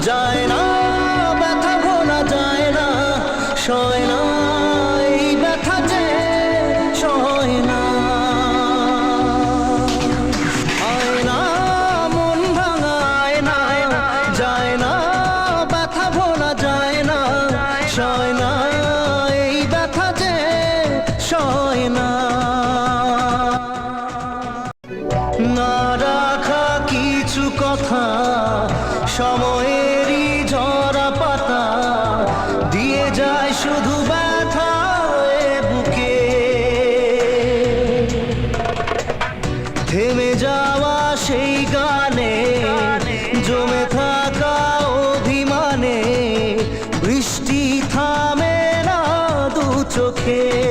যায় না ব্যথা ভোলা যায় না, সয় না এই ব্যথা যে সয় না। আয়না মন ভাঙায় না, যায় না ব্যথা ভোলা যায় না, সয় না এই ব্যথা যে সয় না। না রাখা কিছু কথা সময়েরই ঝরা পাতা দিয়ে যায় শুধু ব্যথা এ বুকে। থেমে যাওয়া সেই গানে জমে থাকা অভিমানে বৃষ্টি থামে না দু চোখে।